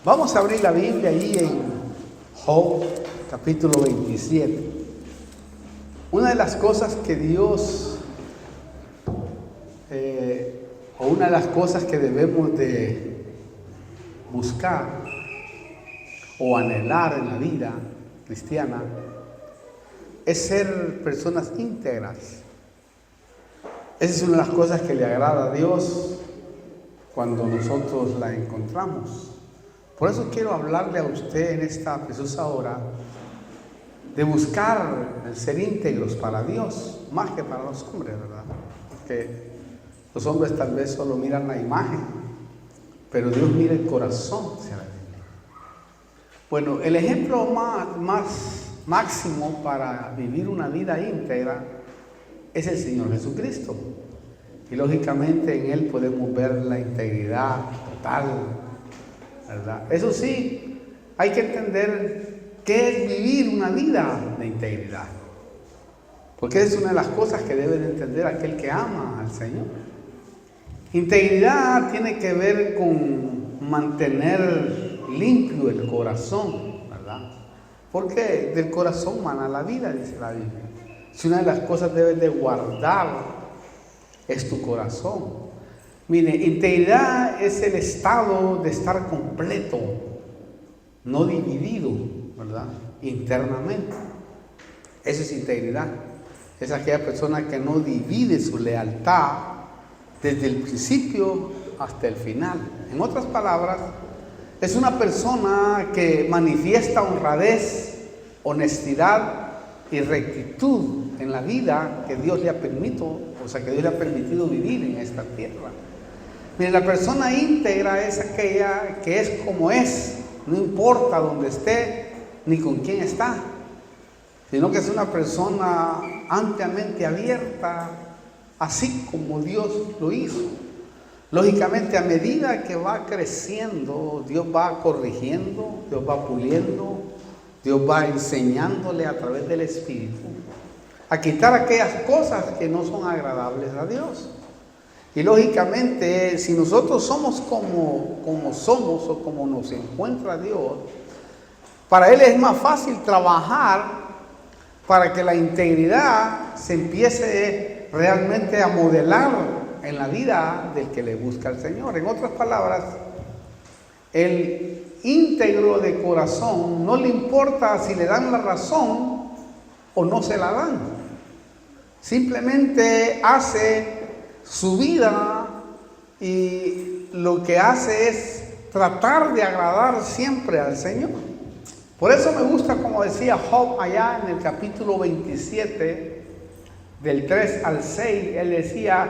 Vamos a abrir la Biblia ahí en Job, capítulo 27. Una de las cosas que Dios, o una de las cosas que debemos de buscar o anhelar en la vida cristiana, es ser personas íntegras. Esa es una de las cosas que le agrada a Dios cuando nosotros la encontramos. Por eso quiero hablarle a usted en esta preciosa hora de buscar el ser íntegros para Dios, más que para los hombres, ¿verdad? Porque los hombres tal vez solo miran la imagen, pero Dios mira el corazón, dice la Biblia. Bueno, el ejemplo más máximo para vivir una vida íntegra es el Señor Jesucristo. Y lógicamente en Él podemos ver la integridad total, ¿verdad? Eso sí, hay que entender qué es vivir una vida de integridad. Porque es una de las cosas que debe de entender aquel que ama al Señor. Integridad tiene que ver con mantener limpio el corazón, ¿verdad? Porque del corazón mana la vida, dice la Biblia. Si una de las cosas debes de guardar es tu corazón. Mire, integridad es el estado de estar completo, no dividido, ¿verdad? Internamente. Eso es integridad. Es aquella persona que no divide su lealtad desde el principio hasta el final. En otras palabras, es una persona que manifiesta honradez, honestidad y rectitud en la vida que Dios le ha permitido, que Dios le ha permitido vivir en esta tierra. Mire, la persona íntegra es aquella que es como es, no importa dónde esté ni con quién está, sino que es una persona ampliamente abierta, así como Dios lo hizo. Lógicamente, a medida que va creciendo, Dios va corrigiendo, Dios va puliendo, Dios va enseñándole a través del Espíritu a quitar aquellas cosas que no son agradables a Dios. Y lógicamente, si nosotros somos como somos o como nos encuentra Dios, para Él es más fácil trabajar para que la integridad se empiece realmente a modelar en la vida del que le busca al Señor. En otras palabras, el íntegro de corazón no le importa si le dan la razón o no se la dan. Simplemente hace su vida y lo que hace es tratar de agradar siempre al Señor. Por eso me gusta, como decía Job allá en el capítulo 27, del 3 al 6, él decía: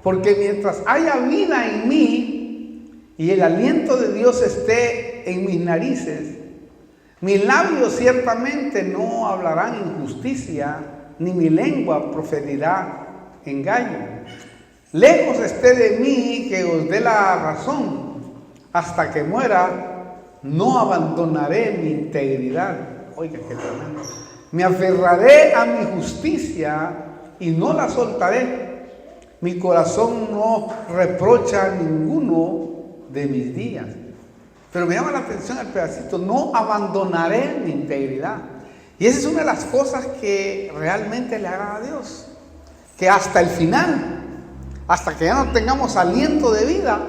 porque mientras haya vida en mí y el aliento de Dios esté en mis narices, mis labios ciertamente no hablarán injusticia, ni mi lengua proferirá engaño. Lejos esté de mí que os dé la razón, hasta que muera no abandonaré mi integridad. Oiga, qué tremendo. Me aferraré a mi justicia y no la soltaré. Mi corazón no reprocha ninguno de mis días. Pero me llama la atención el pedacito: no abandonaré mi integridad. Y esa es una de las cosas que realmente le agrada a Dios. Que hasta el final, hasta que ya no tengamos aliento de vida,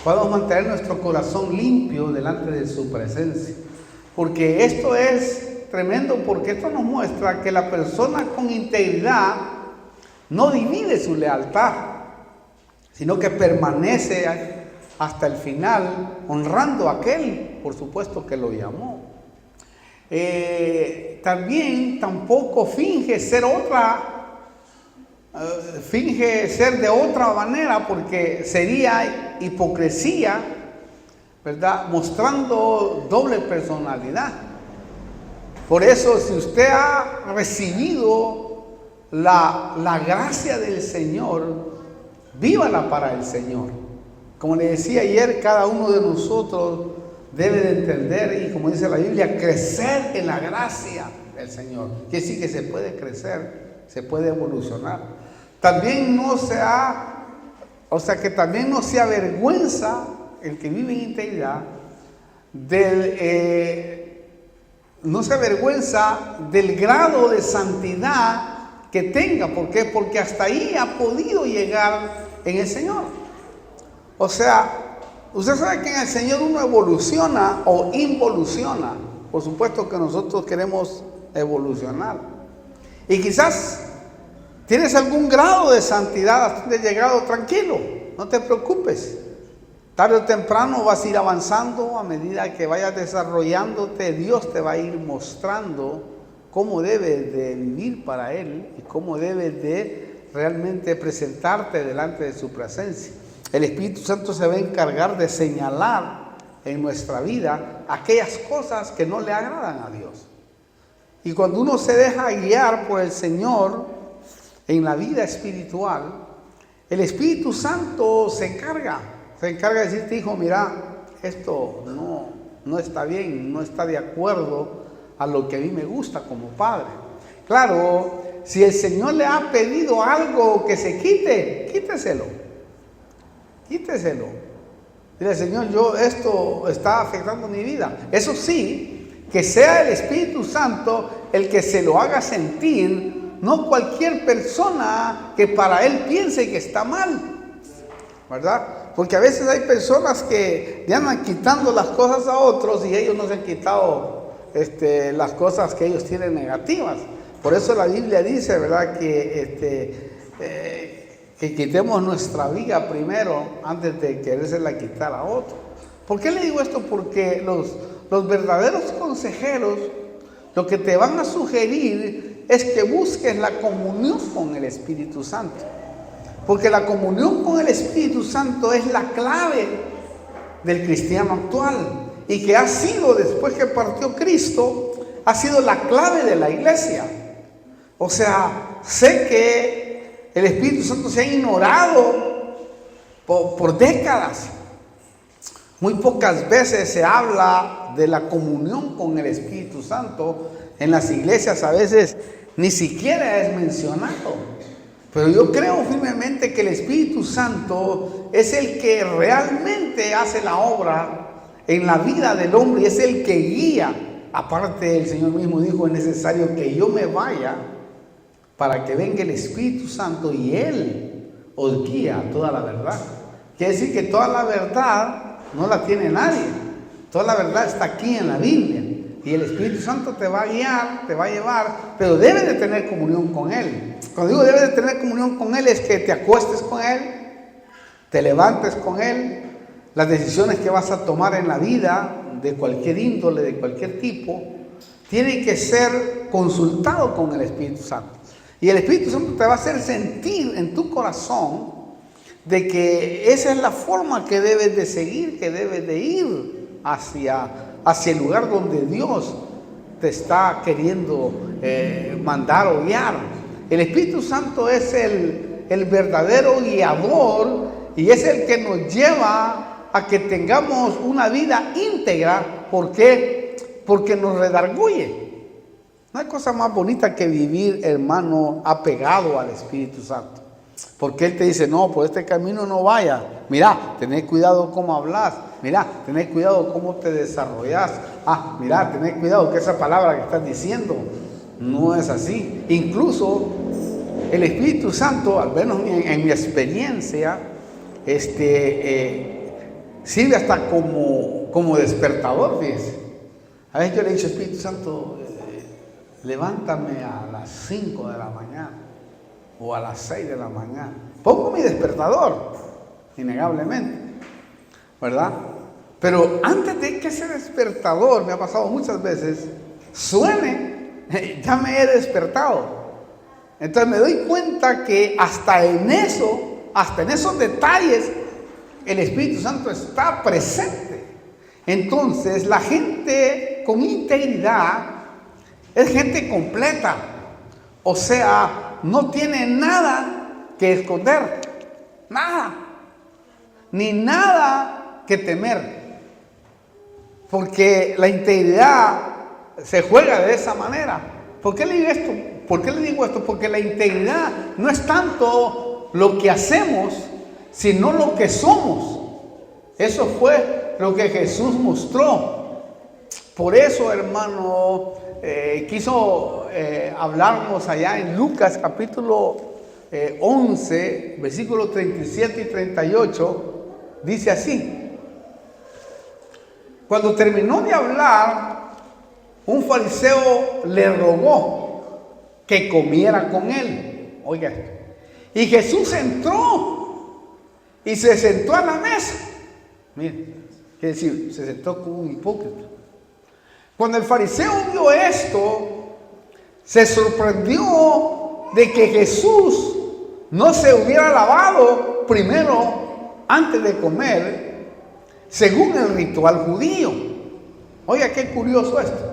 podamos mantener nuestro corazón limpio delante de su presencia. Porque esto es tremendo, porque esto nos muestra que la persona con integridad no divide su lealtad, sino que permanece hasta el final, honrando a aquel, por supuesto, que lo llamó. También tampoco finge ser de otra manera, porque sería hipocresía, ¿verdad? Mostrando doble personalidad. Por eso, si usted ha recibido la gracia del Señor, vívala para el Señor. Como le decía ayer, cada uno de nosotros debe de entender, y como dice la Biblia, crecer en la gracia del Señor. Quiere decir que se puede crecer, se puede evolucionar. También también no se avergüenza el que vive en integridad no se avergüenza del grado de santidad que tenga. ¿Por qué? Porque hasta ahí ha podido llegar en el Señor. O sea, usted sabe que en el Señor uno evoluciona o involuciona. Por supuesto que nosotros queremos evolucionar. Y quizás tienes algún grado de santidad hasta donde has llegado. Tranquilo, no te preocupes. Tarde o temprano vas a ir avanzando. A medida que vayas desarrollándote, Dios te va a ir mostrando cómo debes de vivir para Él y cómo debes de realmente presentarte delante de su presencia. El Espíritu Santo se va a encargar de señalar en nuestra vida aquellas cosas que no le agradan a Dios. Y cuando uno se deja guiar por el Señor en la vida espiritual, el Espíritu Santo se encarga de decirte, hijo, mira, esto no está bien, no está de acuerdo a lo que a mí me gusta como padre. Claro, si el Señor le ha pedido algo que se quite, quíteselo. Dile, Señor, esto está afectando mi vida. Eso sí, que sea el Espíritu Santo el que se lo haga sentir, no cualquier persona que para él piense que está mal, ¿verdad? Porque a veces hay personas que le andan quitando las cosas a otros y ellos no se han quitado las cosas que ellos tienen negativas. Por eso la Biblia dice, ¿verdad?, que quitemos nuestra viga primero antes de querérsela quitar a otro. ¿Por qué le digo esto? Porque los verdaderos consejeros lo que te van a sugerir es que busques la comunión con el Espíritu Santo. Porque la comunión con el Espíritu Santo es la clave del cristiano actual. Y que ha sido, después que partió Cristo, ha sido la clave de la iglesia. O sea, sé que el Espíritu Santo se ha ignorado por décadas. Muy pocas veces se habla de la comunión con el Espíritu Santo. En las iglesias a veces ni siquiera es mencionado. Pero yo creo firmemente que el Espíritu Santo es el que realmente hace la obra en la vida del hombre y es el que guía. Aparte, el Señor mismo dijo, es necesario que yo me vaya para que venga el Espíritu Santo y Él os guía a toda la verdad. Quiere decir que toda la verdad no la tiene nadie. Toda la verdad está aquí en la Biblia. Y el Espíritu Santo te va a guiar, te va a llevar, pero debes de tener comunión con Él. Cuando digo debes de tener comunión con Él, es que te acuestes con Él, te levantes con Él. Las decisiones que vas a tomar en la vida, de cualquier índole, de cualquier tipo, tienen que ser consultado con el Espíritu Santo. Y el Espíritu Santo te va a hacer sentir en tu corazón de que esa es la forma que debes de seguir, que debes de ir hacia el lugar donde Dios te está queriendo mandar o guiar. El Espíritu Santo es el verdadero guiador y es el que nos lleva a que tengamos una vida íntegra. ¿Por qué? Porque nos redarguye. No hay cosa más bonita que vivir, hermano, apegado al Espíritu Santo. Porque Él te dice, no, por este camino no vayas. Mira, tened cuidado cómo hablas. Mira, tened cuidado cómo te desarrollas. Mira, tened cuidado que esa palabra que estás diciendo no es así. Incluso el Espíritu Santo, al menos en mi experiencia, sirve hasta como despertador, fíjese. A veces yo le he dicho, Espíritu Santo, levántame a las 5 de la mañana o a las 6 de la mañana. Pongo mi despertador, innegablemente, ¿verdad? Pero antes de que ese despertador, me ha pasado muchas veces, suene, ya me he despertado. Entonces me doy cuenta que hasta en esos detalles, el Espíritu Santo está presente. Entonces, la gente con integridad es gente completa. O sea, no tiene nada que esconder. Nada. Ni nada que temer. Porque la integridad se juega de esa manera. ¿Por qué le digo esto? ¿Por qué le digo esto? Porque la integridad no es tanto lo que hacemos, sino lo que somos. Eso fue lo que Jesús mostró. Por eso, hermano, quiso hablarnos allá en Lucas capítulo 11, versículos 37 y 38, dice así: cuando terminó de hablar, un fariseo le rogó que comiera con él. Oiga esto. Y Jesús entró y se sentó a la mesa. Miren, quiere decir, se sentó con un hipócrita. Cuando el fariseo vio esto, se sorprendió de que Jesús no se hubiera lavado primero antes de comer, según el ritual judío. Oiga, qué curioso esto.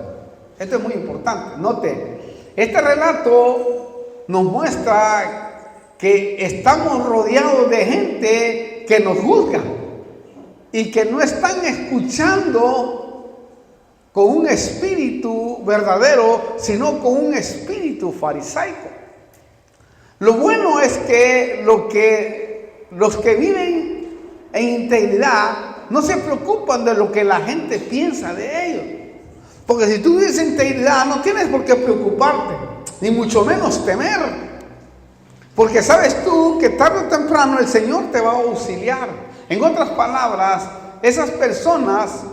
Esto es muy importante. Note, este relato nos muestra que estamos rodeados de gente que nos juzga y que no están escuchando con un espíritu verdadero, sino con un espíritu farisaico. Lo bueno es que los que viven en integridad no se preocupan de lo que la gente piensa de ellos. Porque si tú vives en integridad, no tienes por qué preocuparte, ni mucho menos temer. Porque sabes tú que tarde o temprano el Señor te va a auxiliar. En otras palabras, esas personas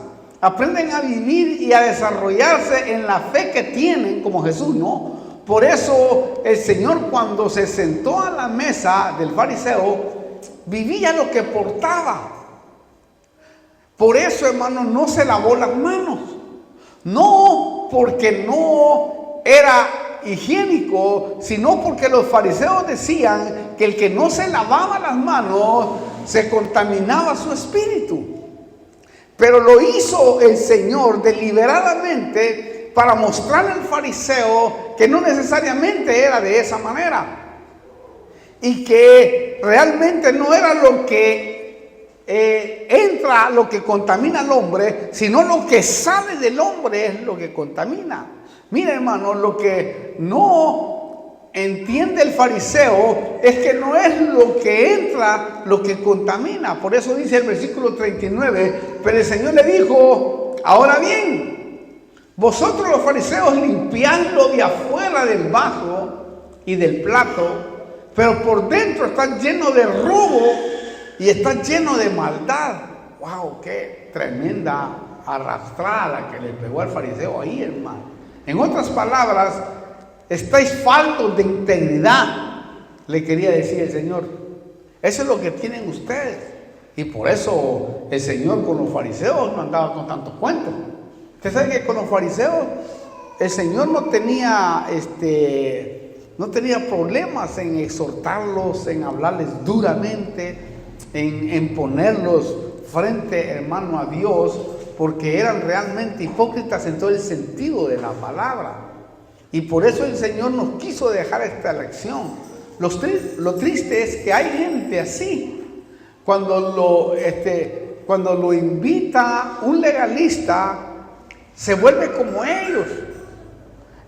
aprenden a vivir y a desarrollarse en la fe que tienen, como Jesús, ¿no? Por eso el Señor, cuando se sentó a la mesa del fariseo, vivía lo que portaba. Por eso, hermano, no se lavó las manos. No porque no era higiénico, sino porque los fariseos decían que el que no se lavaba las manos se contaminaba su espíritu. Pero lo hizo el Señor deliberadamente para mostrar al fariseo que no necesariamente era de esa manera y que realmente no era lo que entra, lo que contamina al hombre, sino lo que sale del hombre es lo que contamina. Mira, hermano, lo que no entiende el fariseo es que no es lo que entra lo que contamina. Por eso dice el versículo 39, pero el Señor le dijo: ahora bien, vosotros los fariseos limpiad lo de afuera del vaso y del plato, pero por dentro están llenos de robo y están llenos de maldad. ¡Wow! ¡Qué tremenda arrastrada que le pegó al fariseo ahí, hermano! En otras palabras, estáis faltos de integridad, le quería decir el Señor. Eso es lo que tienen ustedes. Y por eso el Señor con los fariseos no andaba con tantos cuentos. Usted sabe que con los fariseos el Señor no tenía problemas en exhortarlos, en hablarles duramente, en ponerlos frente, hermano, a Dios, porque eran realmente hipócritas en todo el sentido de la palabra. Y por eso el Señor nos quiso dejar esta lección. Lo triste es que hay gente así. Cuando lo invita un legalista, se vuelve como ellos.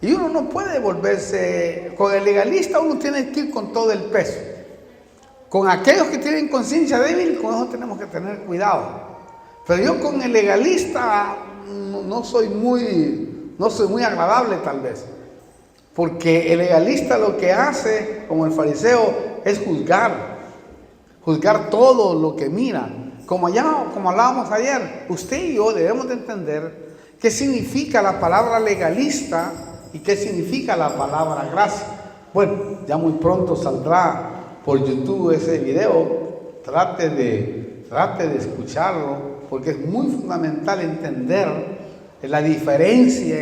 Y uno no puede volverse, con el legalista uno tiene que ir con todo el peso. Con aquellos que tienen conciencia débil, con eso tenemos que tener cuidado. Pero yo con el legalista no soy muy agradable tal vez. Porque el legalista lo que hace, como el fariseo, es juzgar todo lo que mira. Como hablábamos ayer, usted y yo debemos de entender qué significa la palabra legalista y qué significa la palabra gracia. Bueno, ya muy pronto saldrá por YouTube ese video. Trate de escucharlo, porque es muy fundamental entender la diferencia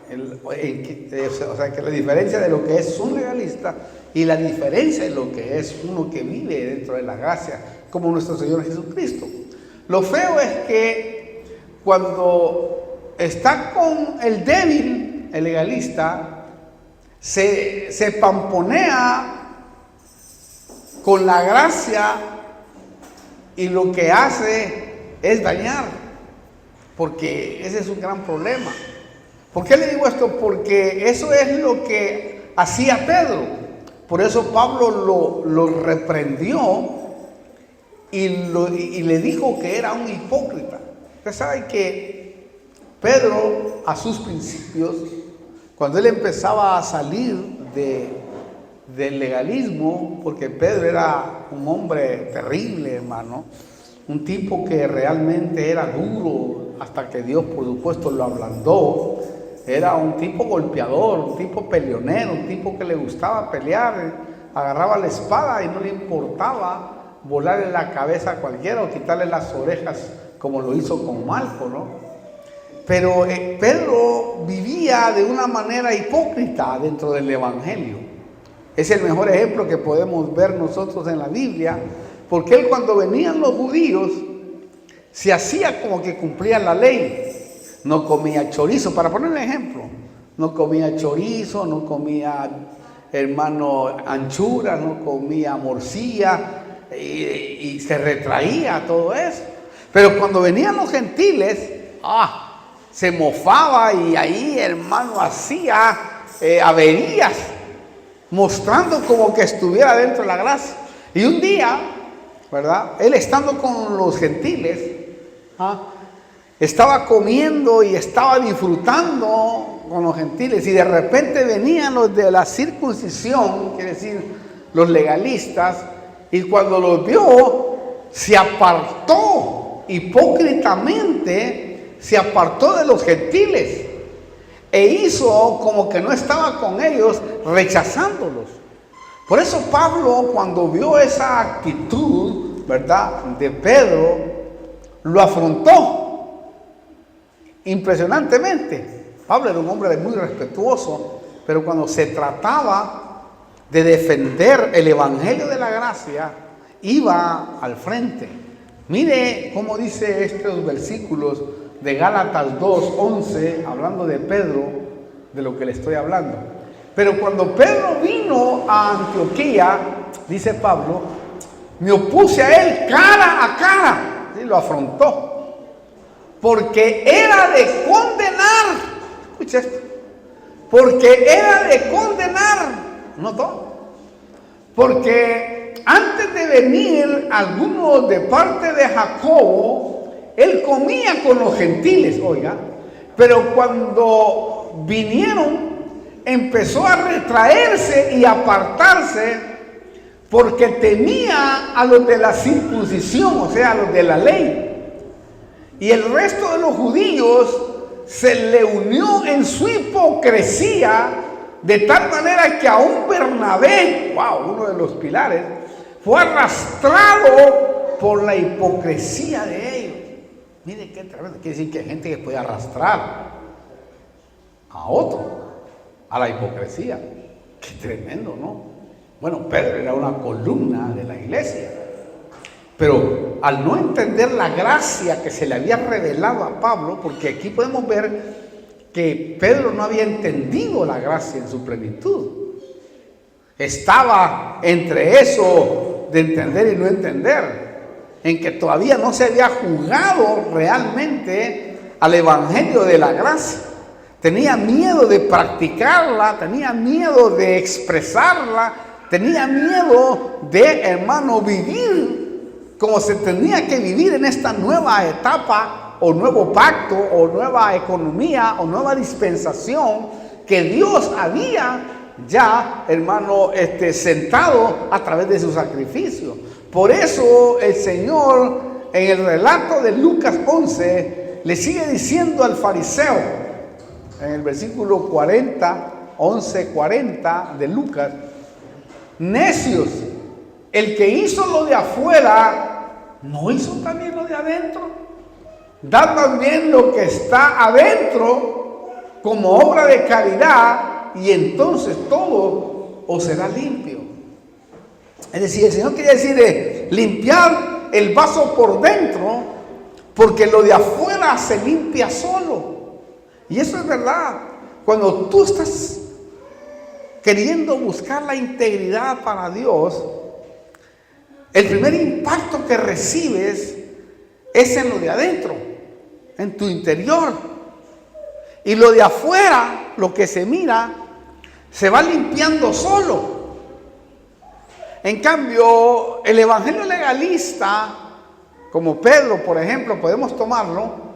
la diferencia de lo que es un legalista y la diferencia de lo que es uno que vive dentro de la gracia, como nuestro Señor Jesucristo. Lo feo es que cuando está con el débil, el legalista, se pamponea con la gracia y lo que hace es dañar, porque ese es un gran problema. ¿Por qué le digo esto? Porque eso es lo que hacía Pedro. Por eso Pablo lo reprendió y le dijo que era un hipócrita. Usted sabe que Pedro, a sus principios, cuando él empezaba a salir del legalismo, porque Pedro era un hombre terrible, hermano, un tipo que realmente era duro, hasta que Dios, por supuesto, lo ablandó. Era un tipo golpeador, un tipo peleonero, un tipo que le gustaba pelear, agarraba la espada y no le importaba volarle la cabeza a cualquiera o quitarle las orejas, como lo hizo con Malco, ¿no? Pero Pedro vivía de una manera hipócrita dentro del Evangelio. Es el mejor ejemplo que podemos ver nosotros en la Biblia, porque él, cuando venían los judíos, se hacía como que cumplían la ley. No comía chorizo, para poner un ejemplo. No comía chorizo, no comía, hermano, anchura, no comía morcilla, y se retraía todo eso. Pero cuando venían los gentiles, se mofaba y ahí, hermano, hacía averías, mostrando como que estuviera dentro de la gracia. Y un día, ¿verdad?, él estando con los gentiles, estaba comiendo y estaba disfrutando con los gentiles, y de repente venían los de la circuncisión, quiere decir los legalistas, y cuando los vio, se apartó hipócritamente, se apartó de los gentiles e hizo como que no estaba con ellos, rechazándolos. Por eso Pablo, cuando vio esa actitud, ¿verdad?, de Pedro, lo afrontó impresionantemente. Pablo era un hombre muy respetuoso, pero cuando se trataba de defender el evangelio de la gracia, iba al frente. Mire cómo dice estos versículos de Gálatas 2:11, hablando de Pedro, de lo que le estoy hablando. Pero cuando Pedro vino a Antioquía, dice Pablo, me opuse a él cara a cara, y lo afrontó, porque era de condenar. Escucha esto, porque era de condenar, ¿notó? Porque antes de venir algunos de parte de Jacobo, él comía con los gentiles, oiga, pero cuando vinieron, empezó a retraerse y apartarse, porque temía a los de la circuncisión, o sea, a los de la ley. Y el resto de los judíos se le unió en su hipocresía, de tal manera que aún Bernabé, uno de los pilares, fue arrastrado por la hipocresía de ellos. Mire qué tremendo. Quiere decir que hay gente que puede arrastrar a otro a la hipocresía. Qué tremendo, ¿no? Bueno, Pedro era una columna de la iglesia, pero al no entender la gracia que se le había revelado a Pablo, porque aquí podemos ver que Pedro no había entendido la gracia en su plenitud. Estaba entre eso de entender y no entender, en que todavía no se había jugado realmente al evangelio de la gracia. Tenía miedo de practicarla, tenía miedo de expresarla, tenía miedo de, hermano, vivir como se tenía que vivir en esta nueva etapa o nuevo pacto o nueva economía o nueva dispensación que Dios había ya, hermano, sentado a través de su sacrificio. Por eso el Señor, en el relato de Lucas 11, le sigue diciendo al fariseo, en el versículo 40, 11:40 de Lucas: necios, el que hizo lo de afuera, ¿no hizo también lo de adentro? Dad más bien lo que está adentro como obra de caridad, y entonces todo os será limpio. Es decir, el Señor quería decir limpiar el vaso por dentro, porque lo de afuera se limpia solo. Y eso es verdad. Cuando tú estás queriendo buscar la integridad para Dios, el primer impacto que recibes es en lo de adentro, en tu interior. Y lo de afuera, lo que se mira, se va limpiando solo. En cambio, el evangelio legalista, como Pedro, por ejemplo, podemos tomarlo,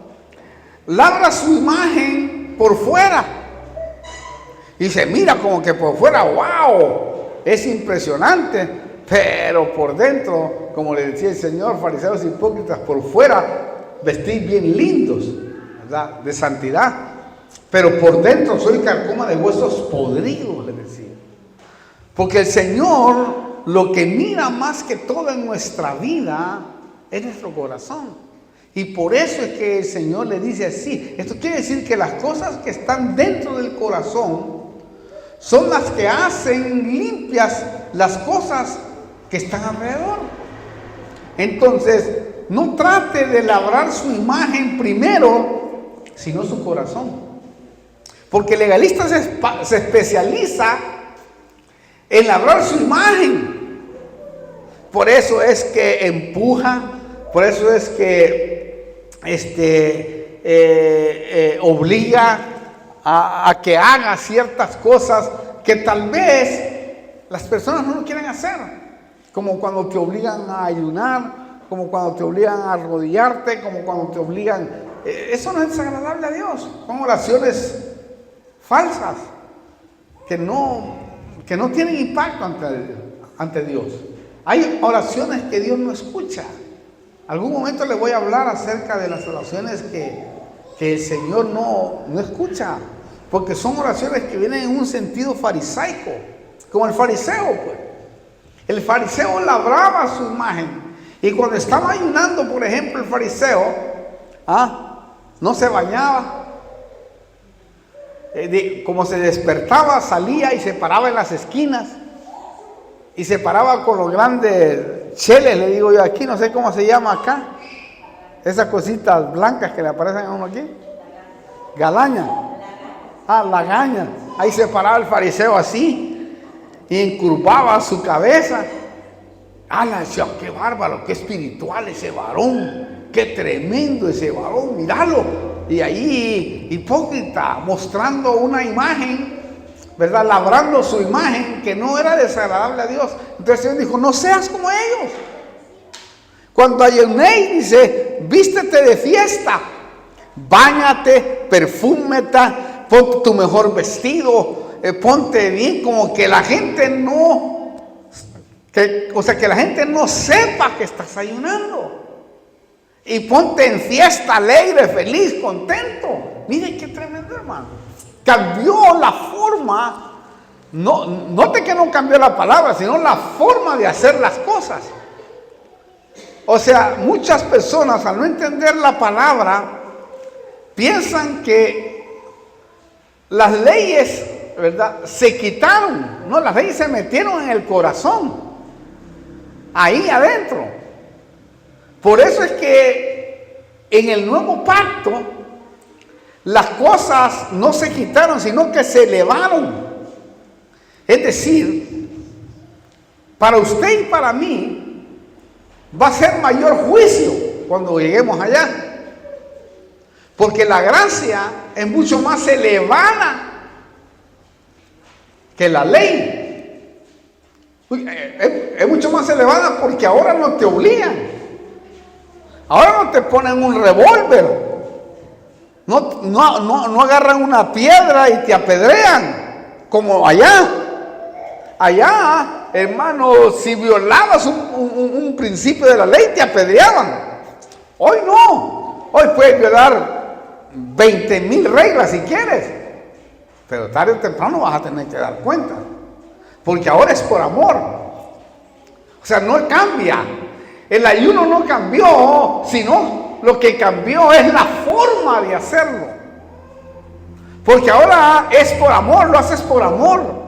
labra su imagen por fuera y se mira como que por fuera, wow, es impresionante, pero por dentro, como le decía el Señor, fariseos hipócritas, por fuera vestís bien lindos, ¿verdad?, de santidad, pero por dentro soy carcoma de huesos podridos, le decía. Porque el Señor lo que mira más que todo en nuestra vida es nuestro corazón. Y por eso es que el Señor le dice así. Esto quiere decir que las cosas que están dentro del corazón son las que hacen limpias las cosas que están alrededor. Entonces, no trate de labrar su imagen primero, sino su corazón. Porque el legalista se especializa en labrar su imagen. Por eso es que empuja, por eso es que obliga a que haga ciertas cosas que tal vez las personas no lo quieren hacer, como cuando te obligan a ayunar, como cuando te obligan a arrodillarte, como cuando te obligan, eso no es agradable a Dios. Son oraciones falsas que no tienen impacto ante Dios. Hay oraciones que Dios no escucha. Algún momento les voy a hablar acerca de las oraciones que el Señor no escucha, porque son oraciones que vienen en un sentido farisaico, como el fariseo, pues. El fariseo labraba su imagen, y cuando estaba ayunando, por ejemplo, el fariseo, no se bañaba, como se despertaba, salía y se paraba en las esquinas, y se paraba con los grandes cheles, le digo yo aquí, no sé cómo se llama acá, esas cositas blancas que le aparecen a uno aquí, galaña, lagaña. Ahí se paraba el fariseo así y encurvaba su cabeza. La decía, qué bárbaro, qué espiritual ese varón, qué tremendo ese varón, míralo. Y ahí, hipócrita, mostrando una imagen, ¿verdad?, labrando su imagen que no era desagradable a Dios. Entonces el Señor dijo, no seas como ellos. Cuando ayunéis, dice, vístete de fiesta, báñate, perfúmete, ponte tu mejor vestido, ponte bien, como que la gente que la gente no sepa que estás ayunando. Y ponte en fiesta, alegre, feliz, contento. Mire qué tremendo, hermano. Cambió la forma, note que no cambió la palabra, sino la forma de hacer las cosas. O sea, muchas personas al no entender la palabra, piensan que las leyes, ¿verdad?, se quitaron. No, las leyes se metieron en el corazón, ahí adentro. Por eso es que en el nuevo pacto, las cosas no se quitaron, sino que se elevaron. Es decir, para usted y para mí va a ser mayor juicio cuando lleguemos allá. Porque la gracia es mucho más elevada que la ley. Es mucho más elevada porque ahora no te obligan. Ahora no te ponen un revólver. No agarran una piedra y te apedrean, como allá. Allá, hermano, si violabas un principio de la ley, te apedreaban. Hoy no. Hoy puedes violar 20,000 reglas si quieres, pero tarde o temprano vas a tener que dar cuenta, porque ahora es por amor. O sea, no cambia. El ayuno no cambió, sino lo que cambió es la forma de hacerlo. Porque ahora es por amor, lo haces por amor.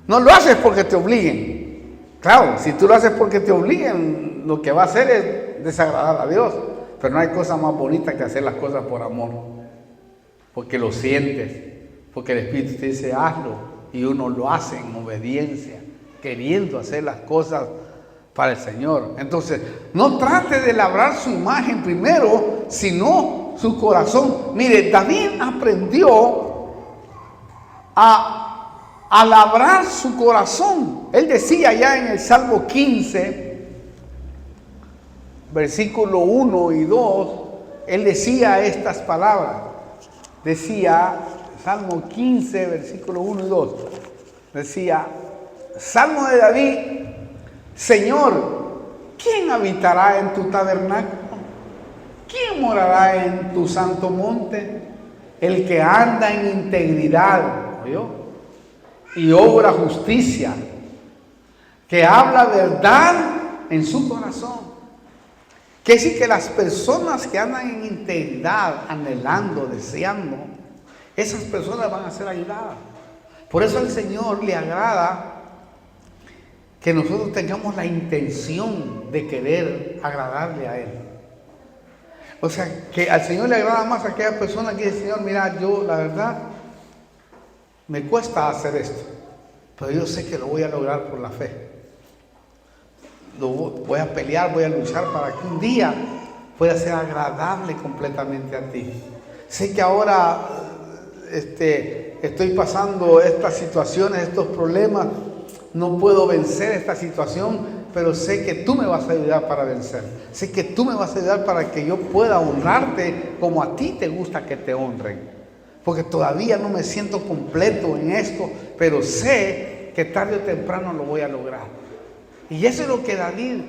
No lo haces porque te obliguen. Claro, si tú lo haces porque te obliguen, lo que va a hacer es desagradar a Dios. Pero no hay cosa más bonita que hacer las cosas por amor. Porque lo sientes. Porque el Espíritu te dice, hazlo. Y uno lo hace en obediencia, queriendo hacer las cosas para el Señor. Entonces, no trate de labrar su imagen primero, sino su corazón. Mire, David aprendió a labrar su corazón. Él decía ya en el Salmo 15, versículo 1 y 2, él decía estas palabras. Decía, Salmo 15, versículo 1 y 2. Decía, Salmo de David: Señor, ¿quién habitará en tu tabernáculo? ¿Quién morará en tu santo monte? El que anda en integridad, ¿oyó?, y obra justicia, que habla verdad en su corazón. Quiere decir que las personas que andan en integridad, anhelando, deseando, esas personas van a ser ayudadas. Por eso al Señor le agrada que nosotros tengamos la intención de querer agradarle a Él. O sea, que al Señor le agrada más a aquella persona que dice: Señor, mira, yo la verdad me cuesta hacer esto, pero yo sé que lo voy a lograr por la fe. Voy a pelear, voy a luchar para que un día pueda ser agradable completamente a ti. Sé que ahora estoy pasando estas situaciones, estos problemas, no puedo vencer esta situación, pero sé que tú me vas a ayudar para vencer. Sé que tú me vas a ayudar para que yo pueda honrarte como a ti te gusta que te honren. Porque todavía no me siento completo en esto, pero sé que tarde o temprano lo voy a lograr. Y eso es lo que David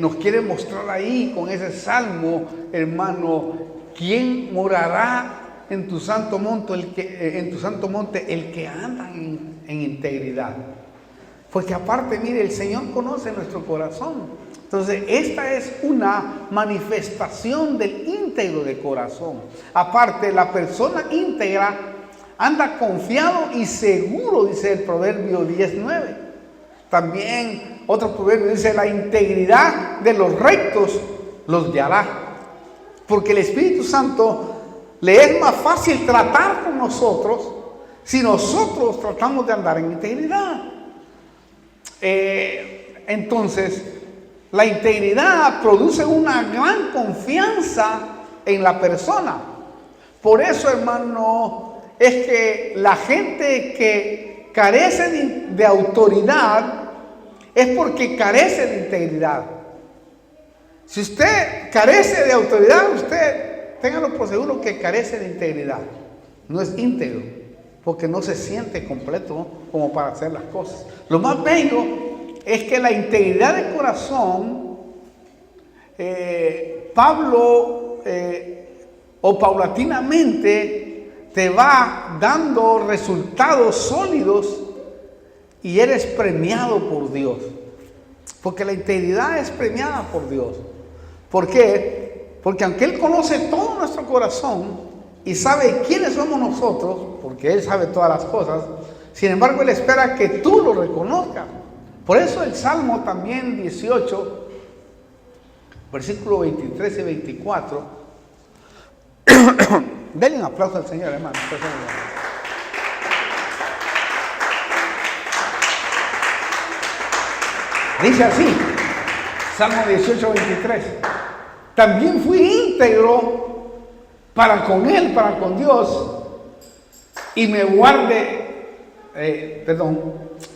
nos quiere mostrar ahí con ese salmo, hermano. ¿Quién morará en tu santo monte? El que anda en integridad. Porque aparte, mire, el Señor conoce nuestro corazón. Entonces, esta es una manifestación del íntegro de corazón. Aparte, la persona íntegra anda confiado y seguro, dice el Proverbio 10:9. También otro proverbio dice: la integridad de los rectos los guiará. Porque el Espíritu Santo le es más fácil tratar con nosotros si nosotros tratamos de andar en integridad. Entonces, la integridad produce una gran confianza en la persona. Por eso, hermano, es que la gente que carece de autoridad es porque carece de integridad. Si usted carece de autoridad, usted téngalo por seguro que carece de integridad. No es íntegro, porque no se siente completo como para hacer las cosas. Lo más bello es que la integridad de corazón, Pablo, o paulatinamente, te va dando resultados sólidos y eres premiado por Dios. Porque la integridad es premiada por Dios. ¿Por qué? Porque aunque Él conoce todo nuestro corazón y sabe quiénes somos nosotros, porque Él sabe todas las cosas, sin embargo Él espera que tú lo reconozcas. Por eso el Salmo también 18, versículo 23 y 24, denle un aplauso al Señor, hermano. Dice así, Salmo 18, 23. También fui íntegro para con Él, para con Dios, y me guardé,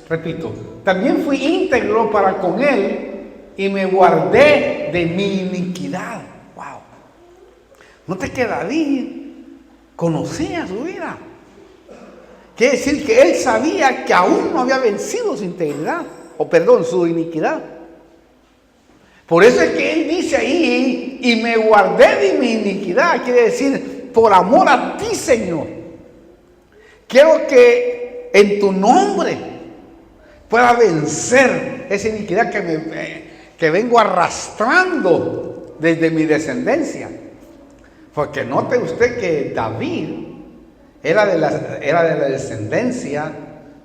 repito, también fui íntegro para con Él y me guardé de mi iniquidad. Wow. Note que David conocía su vida. Quiere decir que él sabía que aún no había vencido su integridad, su iniquidad. Por eso es que él dice ahí: y me guardé de mi iniquidad. Quiere decir, por amor a ti, Señor, quiero que en tu nombre pueda vencer esa iniquidad que vengo arrastrando desde mi descendencia. Porque note usted que David era de la descendencia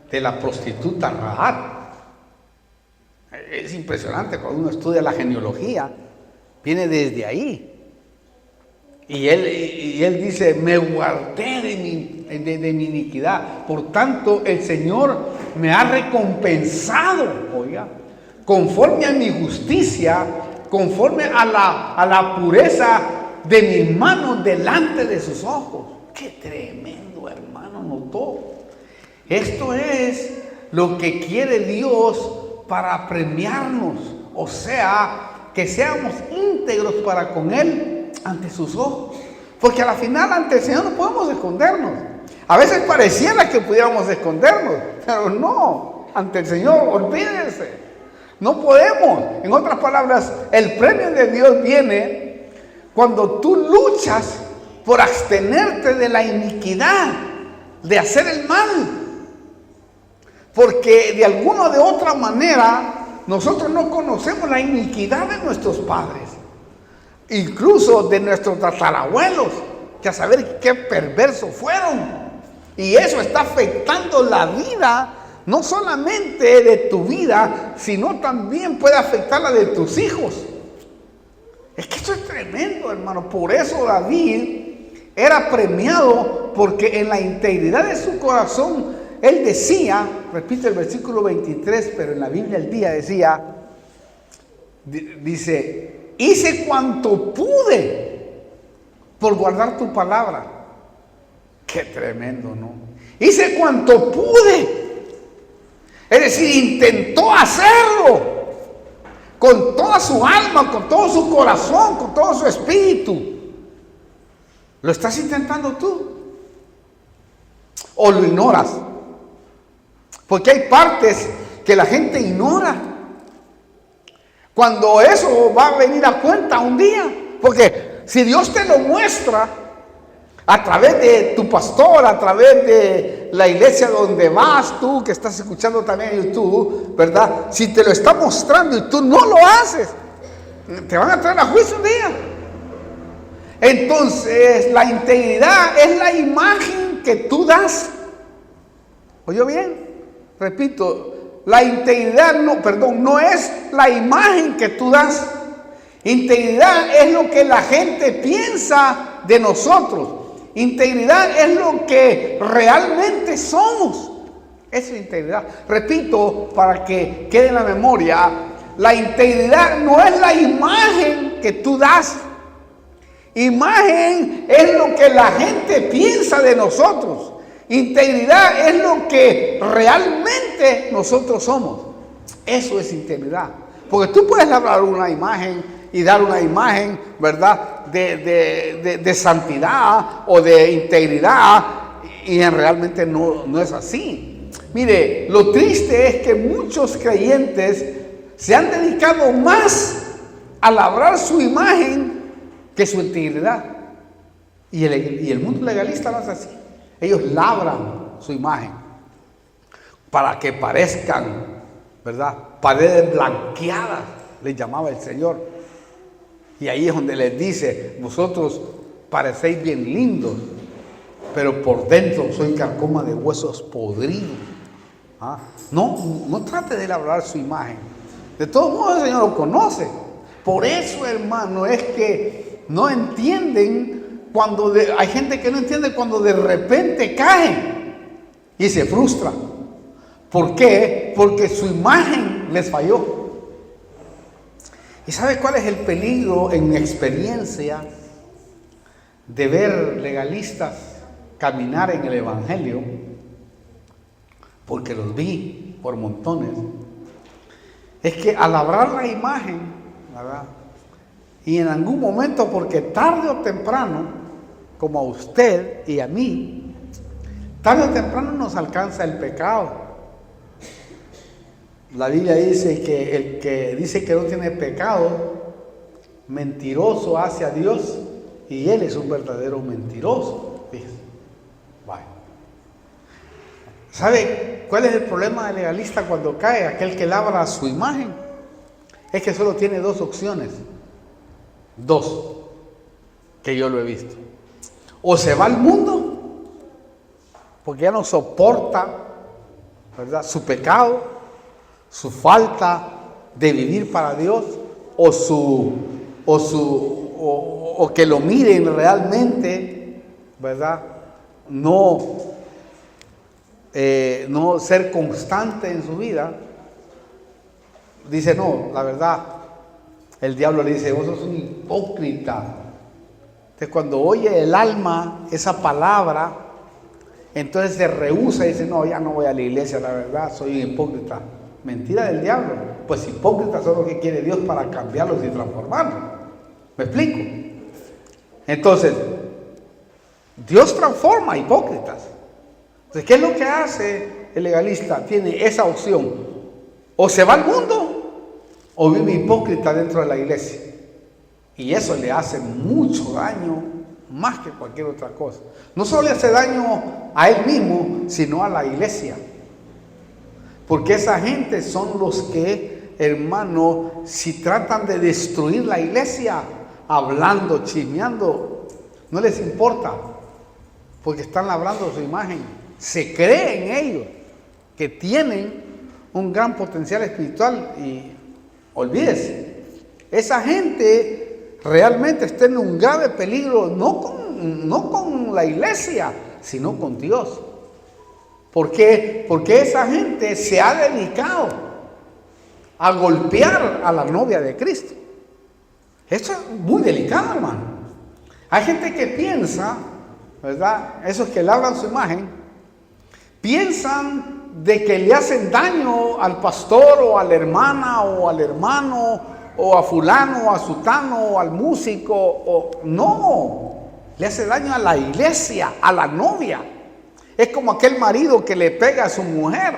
de la prostituta Rahab. Es impresionante cuando uno estudia la genealogía, viene desde ahí. Y él dice: me guardé de mi iniquidad. Por tanto, el Señor me ha recompensado, oiga, conforme a mi justicia, conforme a la pureza de mis manos delante de sus ojos. ¡Qué tremendo, hermano! Notó. Esto es lo que quiere Dios para premiarnos, o sea, que seamos íntegros para con Él ante sus ojos. Porque a la final ante el Señor no podemos escondernos. A veces pareciera que pudiéramos escondernos, pero no, ante el Señor, olvídense. No podemos. En otras palabras, el premio de Dios viene cuando tú luchas por abstenerte de la iniquidad, de hacer el mal. Porque de alguna o de otra manera nosotros no conocemos la iniquidad de nuestros padres, incluso de nuestros tatarabuelos, que a saber qué perversos fueron. Y eso está afectando la vida, no solamente de tu vida, sino también puede afectar la de tus hijos. Es que esto es tremendo, hermano. Por eso David era premiado, porque en la integridad de su corazón, él decía, repite el versículo 23, pero en la Biblia el día decía, dice, hice cuanto pude por guardar tu palabra. Qué tremendo, ¿no? Hice cuanto pude. Es decir, intentó hacerlo con toda su alma, con todo su corazón, con todo su espíritu. ¿Lo estás intentando tú? ¿O lo ignoras? Porque hay partes que la gente ignora. Cuando eso va a venir a cuenta un día. Porque si Dios te lo muestra a través de tu pastor, a través de la iglesia donde vas, tú que estás escuchando también en YouTube, ¿verdad? Si te lo está mostrando y tú no lo haces, te van a traer a juicio un día. Entonces, la integridad es la imagen que tú das. ¿Oyó bien? Repito, la integridad no es la imagen que tú das. Integridad es lo que la gente piensa de nosotros. Integridad es lo que realmente somos. Eso es integridad. Repito, para que quede en la memoria, la integridad no es la imagen que tú das. Imagen es lo que la gente piensa de nosotros. Integridad es lo que realmente nosotros somos. Eso es integridad. Porque tú puedes hablar una imagen y dar una imagen, ¿verdad?, de santidad o de integridad, y realmente no es así. Mire, lo triste es que muchos creyentes se han dedicado más a labrar su imagen que su integridad. Y el mundo legalista no es así. Ellos labran su imagen para que parezcan, ¿verdad?, paredes blanqueadas, les llamaba el Señor. Y ahí es donde les dice, vosotros parecéis bien lindos, pero por dentro soy carcoma de huesos podridos. ¿Ah? No trate de labrar su imagen. De todos modos el Señor lo conoce. Por eso, hermano, es que no entienden cuando hay gente que no entiende cuando de repente cae y se frustra. ¿Por qué? Porque su imagen les falló. ¿Y sabe cuál es el peligro en mi experiencia de ver legalistas caminar en el Evangelio? Porque los vi por montones. Es que al labrar la imagen, ¿verdad?, y en algún momento, porque tarde o temprano, como a usted y a mí, tarde o temprano nos alcanza el pecado. La Biblia dice que el que dice que no tiene pecado, mentiroso hace a Dios, y él es un verdadero mentiroso. Vaya. ¿Sabe cuál es el problema del legalista cuando cae? Aquel que labra su imagen. Es que solo tiene dos opciones. Dos, que yo lo he visto. O se va al mundo, porque ya no soporta, ¿verdad?, su pecado, su falta de vivir para Dios, o que lo miren realmente, ¿verdad? No ser constante en su vida. Dice, no, la verdad, el diablo le dice, vos sos un hipócrita. Entonces cuando oye el alma esa palabra, entonces se rehúsa y dice, no, ya no voy a la iglesia, la verdad, soy un hipócrita. Mentira del diablo. Pues hipócritas son lo que quiere Dios para cambiarlos y transformarlos. ¿Me explico? Entonces, Dios transforma a hipócritas. Entonces, ¿qué es lo que hace el legalista? Tiene esa opción. O se va al mundo o vive hipócrita dentro de la iglesia. Y eso le hace mucho daño, más que cualquier otra cosa. No solo le hace daño a él mismo, sino a la iglesia. Porque esa gente son los que, hermano, si tratan de destruir la iglesia, hablando, chismeando, no les importa, porque están labrando su imagen. Se cree en ellos que tienen un gran potencial espiritual y olvídese, esa gente realmente está en un grave peligro, no con la iglesia, sino con Dios. ¿Por qué? Porque esa gente se ha dedicado a golpear a la novia de Cristo. Esto es muy delicado, hermano. Hay gente que piensa, ¿verdad? Esos que labran su imagen, piensan de que le hacen daño al pastor o a la hermana o al hermano o a fulano o a sutano o al músico. No, le hace daño a la iglesia, a la novia. Es como aquel marido que le pega a su mujer.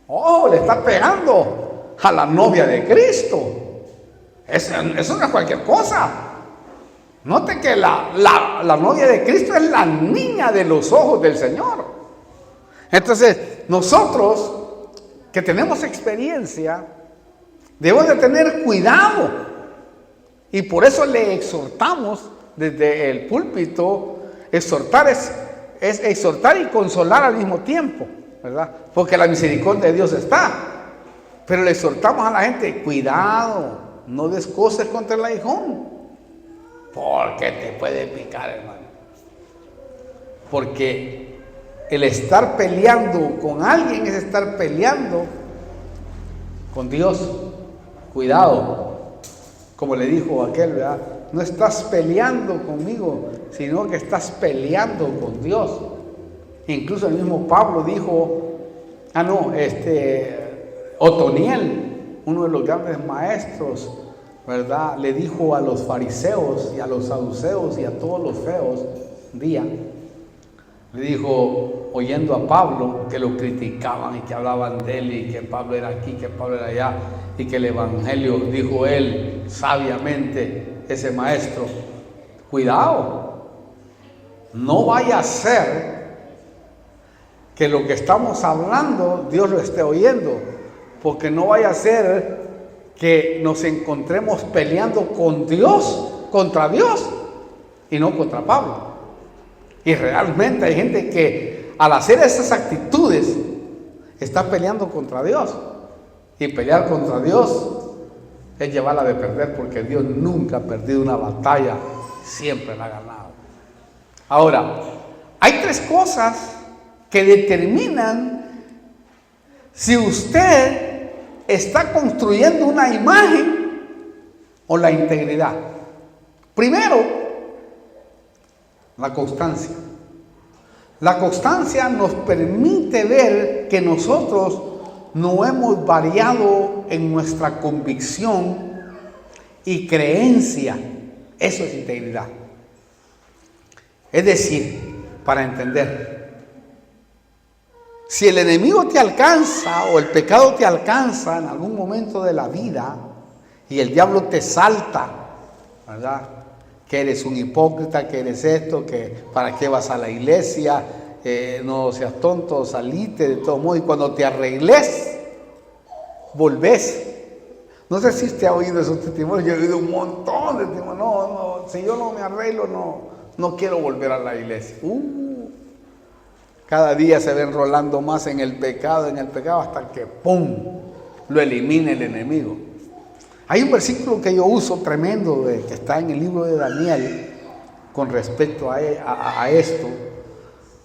Oh, le está pegando a la novia de Cristo. Eso no es cualquier cosa. Note que la novia de Cristo es la niña de los ojos del Señor. Entonces, nosotros que tenemos experiencia, debemos de tener cuidado. Y por eso le exhortamos desde el púlpito. Exhortar es exhortar y consolar al mismo tiempo, ¿verdad? Porque la misericordia de Dios está. Pero le exhortamos a la gente, cuidado, no des cosas contra el aguijón, porque te puede picar, hermano. Porque el estar peleando con alguien es estar peleando con Dios. Cuidado, como le dijo aquel, ¿verdad? No estás peleando conmigo, sino que estás peleando con Dios. Incluso el mismo Pablo dijo, Otoniel, uno de los grandes maestros, ¿verdad? Le dijo a los fariseos y a los saduceos y a todos los feos un día, le dijo, oyendo a Pablo, que lo criticaban y que hablaban de él y que Pablo era aquí, que Pablo era allá, y que el evangelio, dijo él sabiamente, ese maestro, cuidado, no vaya a ser que lo que estamos hablando Dios lo esté oyendo, porque no vaya a ser que nos encontremos peleando con Dios, contra Dios y no contra Pablo. Y realmente hay gente que al hacer esas actitudes está peleando contra Dios, y pelear contra Dios es llevarla de perder, porque Dios nunca ha perdido una batalla, siempre la ha ganado. Ahora, hay tres cosas que determinan si usted está construyendo una imagen o la integridad. Primero, la constancia. La constancia nos permite ver que nosotros no hemos variado en nuestra convicción y creencia. Eso es integridad. Es decir, para entender, si el enemigo te alcanza o el pecado te alcanza en algún momento de la vida y el diablo te salta, ¿verdad? Que eres un hipócrita, que eres esto, que para qué vas a la iglesia, no seas tonto, salite de todo modo, y cuando te arregles, volvés. No sé si usted ha oído esos testimonios, yo he oído un montón de testimonios. No, si yo no me arreglo, no quiero volver a la iglesia. Cada día se va enrolando más en el pecado, hasta que ¡pum!, lo elimina el enemigo. Hay un versículo que yo uso tremendo, que está en el libro de Daniel, con respecto a esto,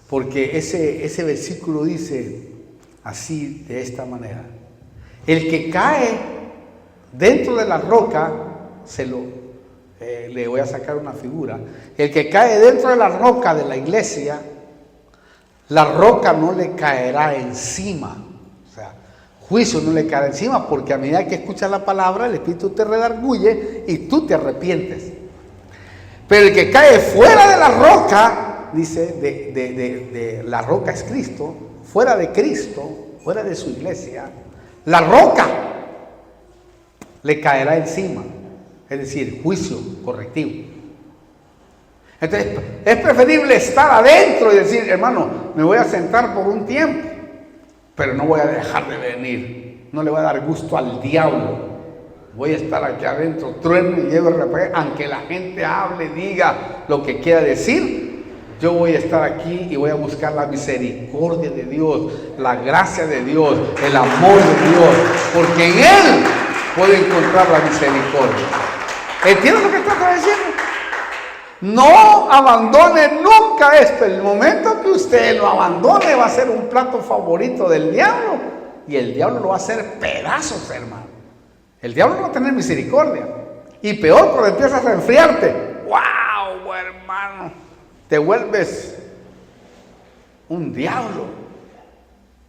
porque ese versículo dice así, de esta manera: el que cae dentro de la roca, le voy a sacar una figura, el que cae dentro de la roca de la iglesia, la roca no le caerá encima. O sea, juicio no le caerá encima, porque a medida que escuchas la palabra, el Espíritu te redarguye y tú te arrepientes. Pero el que cae fuera de la roca, dice, de la roca es Cristo, fuera de Cristo, fuera de su iglesia, la roca le caerá encima. Es decir, juicio correctivo. Entonces, es preferible estar adentro y decir, hermano, me voy a sentar por un tiempo, pero no voy a dejar de venir. No le voy a dar gusto al diablo. Voy a estar aquí adentro, trueno y llevo el aunque la gente hable, diga lo que quiera decir. Yo voy a estar aquí y voy a buscar la misericordia de Dios, la gracia de Dios, el amor de Dios, porque en Él puedo encontrar la misericordia. ¿Entienden lo que está diciendo? No abandone nunca esto. El momento que usted lo abandone va a ser un plato favorito del diablo y el diablo lo va a hacer pedazos, hermano. El diablo no va a tener misericordia. Y peor cuando empiezas a enfriarte. ¡Wow, hermano! Te vuelves un diablo.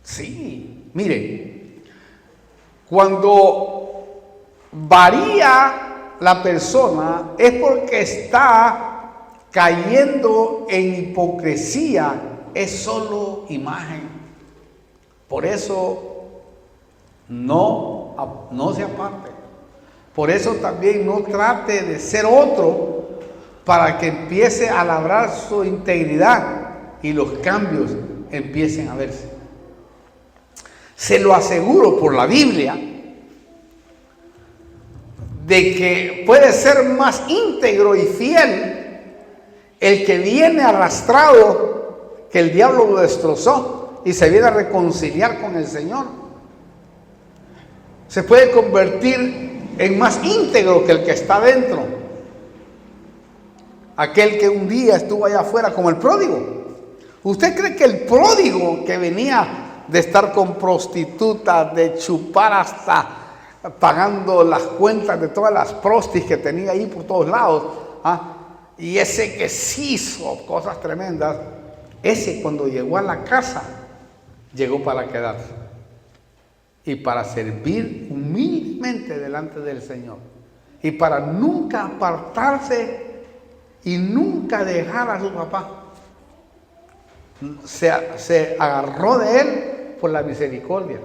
Sí, mire, cuando varía la persona es porque está cayendo en hipocresía, es solo imagen. Por eso no se aparte. Por eso también no trate de ser otro para que empiece a labrar su integridad y los cambios empiecen a verse. Se lo aseguro por la Biblia de que puede ser más íntegro y fiel el que viene arrastrado, que el diablo lo destrozó y se viene a reconciliar con el Señor. Se puede convertir en más íntegro que el que está dentro. Aquel que un día estuvo allá afuera como el pródigo. ¿Usted cree que el pródigo que venía de estar con prostitutas, de chupar hasta pagando las cuentas de todas las prostis que tenía ahí por todos lados, y ese que sí hizo cosas tremendas, ese cuando llegó a la casa, llegó para quedarse y para servir humildemente delante del Señor y para nunca apartarse y nunca dejar a su papá? Se agarró de él por la misericordia.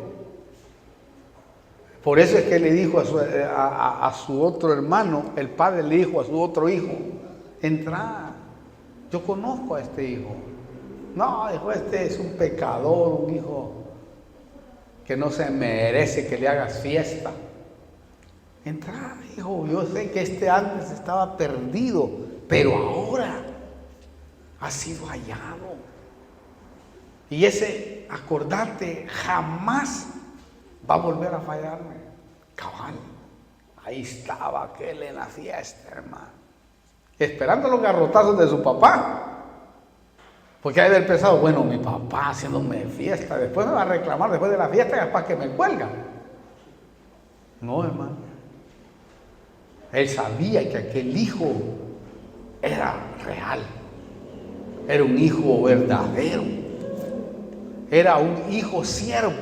Por eso es que le dijo a su otro hermano, el padre le dijo a su otro hijo, entra, yo conozco a este hijo. No, dijo, este es un pecador, un hijo que no se merece que le hagas fiesta. Entra, hijo, yo sé que este antes estaba perdido, pero ahora ha sido hallado. Y ese, acordate, jamás va a volver a fallarme. Cabal, ahí estaba aquel en la fiesta, hermano, esperando los garrotazos de su papá. Porque hay haber pensado, bueno, mi papá haciéndome fiesta, después me va a reclamar después de la fiesta, capaz que me cuelgan. No, hermano. Él sabía que aquel hijo era real. Era un hijo verdadero. Era un hijo siervo.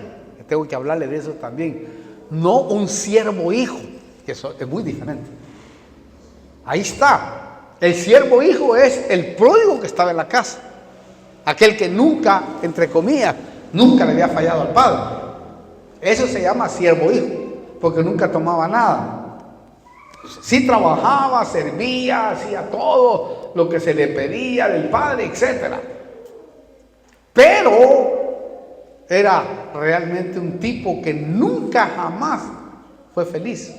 Tengo que hablarle de eso también. No un siervo hijo, que eso es muy diferente. Ahí está. El siervo hijo es el pródigo que estaba en la casa. Aquel que nunca, entre comillas, nunca le había fallado al padre. Eso se llama siervo hijo, porque nunca tomaba nada. Sí trabajaba, servía, hacía todo lo que se le pedía del padre, etc. Pero era realmente un tipo que nunca jamás fue feliz.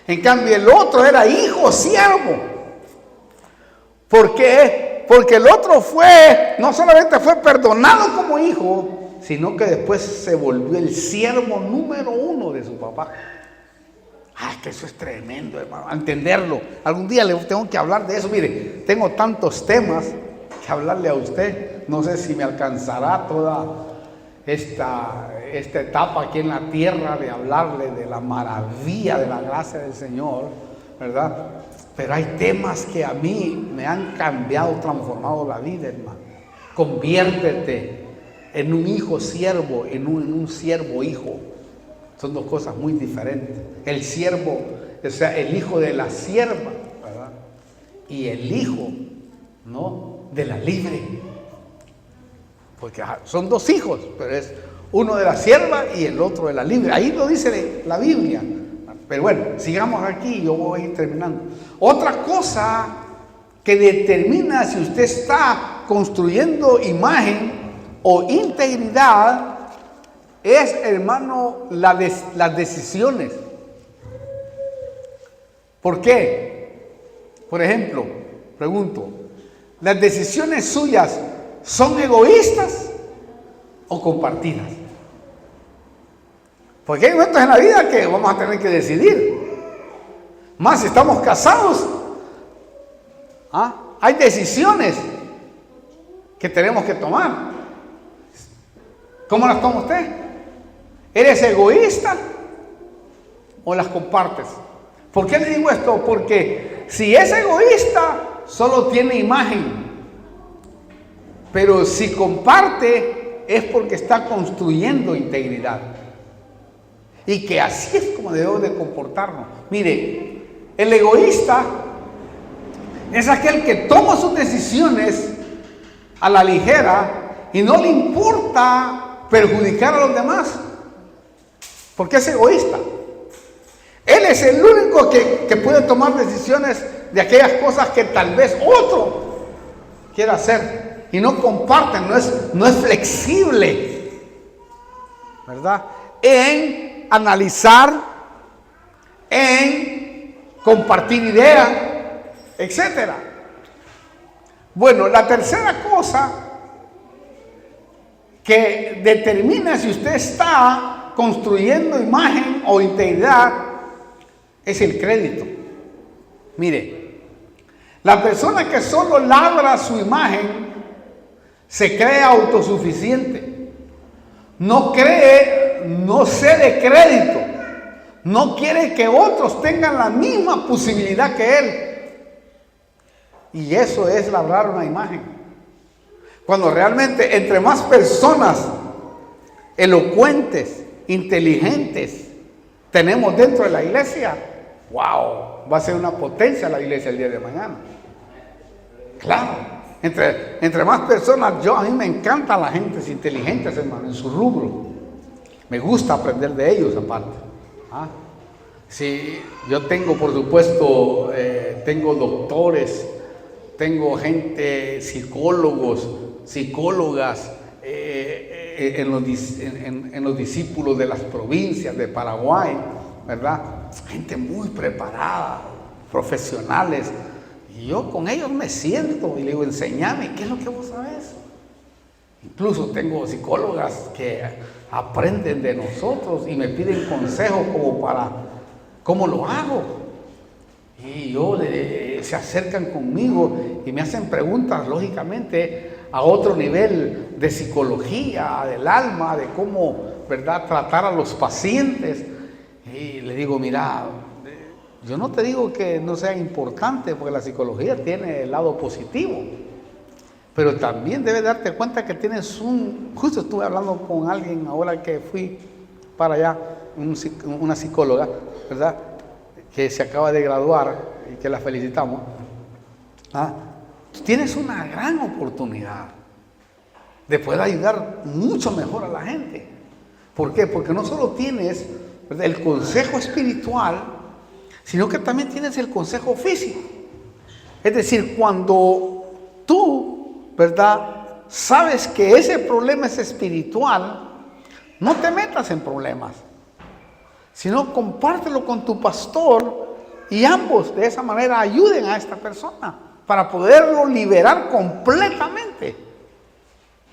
En cambio el otro era hijo siervo. ¿Por qué? Porque el otro no solamente fue perdonado como hijo, sino que después se volvió el siervo número 1 de su papá. Ay, que eso es tremendo, hermano, entenderlo. Algún día le tengo que hablar de eso. Mire, tengo tantos temas que hablarle a usted. No sé si me alcanzará toda esta etapa aquí en la tierra de hablarle de la maravilla de la gracia del Señor, ¿verdad? Pero hay temas que a mí me han cambiado, transformado la vida, hermano. Conviértete en un hijo siervo, en un siervo hijo. Son dos cosas muy diferentes. El siervo, o sea, el hijo de la sierva, ¿verdad? y el hijo, ¿no?, de la libre. Porque son dos hijos, pero es uno de la sierva y el otro de la libre. Ahí lo dice la Biblia. Pero bueno, sigamos aquí, yo voy a ir terminando. Otra cosa que determina si usted está construyendo imagen o integridad es, hermano, las decisiones. ¿Por qué? Por ejemplo, pregunto, ¿las decisiones suyas son egoístas o compartidas? Porque hay momentos en la vida que vamos a tener que decidir. Más si estamos casados, hay decisiones que tenemos que tomar. ¿Cómo las toma usted? ¿Eres egoísta o las compartes? ¿Por qué le digo esto? Porque si es egoísta, solo tiene imagen. Pero si comparte, es porque está construyendo integridad. Y que así es como debemos de comportarnos. Mire, el egoísta es aquel que toma sus decisiones a la ligera y no le importa perjudicar a los demás, porque es egoísta. Él es el único que puede tomar decisiones de aquellas cosas que tal vez otro quiera hacer y no comparten, no es flexible, ¿verdad?, en analizar, en compartir ideas, etcétera. Bueno, la tercera cosa que determina si usted está construyendo imagen o integridad es el crédito. Mire, la persona que solo labra su imagen se cree autosuficiente, no cede crédito, no quiere que otros tengan la misma posibilidad que él. Y eso es labrar una imagen. Cuando realmente entre más personas elocuentes, inteligentes tenemos dentro de la iglesia, wow, va a ser una potencia la iglesia el día de mañana. Claro, entre más personas, a mí me encantan las gentes inteligentes, hermano, en su rubro. Me gusta aprender de ellos aparte. Sí, yo tengo, por supuesto, tengo doctores, tengo gente, psicólogos, psicólogas, en los discípulos de las provincias de Paraguay, ¿verdad? Gente muy preparada, profesionales. Y yo con ellos me siento y le digo, enséñame, ¿qué es lo que vos sabés? Incluso tengo psicólogas que aprenden de nosotros y me piden consejos como para cómo lo hago. Y se acercan conmigo y me hacen preguntas, lógicamente, a otro nivel de psicología, del alma, de cómo, ¿verdad?, tratar a los pacientes. Y le digo, mira, yo no te digo que no sea importante, porque la psicología tiene el lado positivo, pero también debes darte cuenta que tienes justo estuve hablando con alguien ahora que fui para allá, una psicóloga, ¿verdad?, que se acaba de graduar y que la felicitamos. Tienes una gran oportunidad de poder ayudar mucho mejor a la gente. ¿Por qué? Porque no solo tienes, ¿verdad?, el consejo espiritual, sino que también tienes el consejo físico. Es decir, cuando tú, ¿verdad?, sabes que ese problema es espiritual, no te metas en problemas, sino compártelo con tu pastor y ambos de esa manera ayuden a esta persona para poderlo liberar completamente.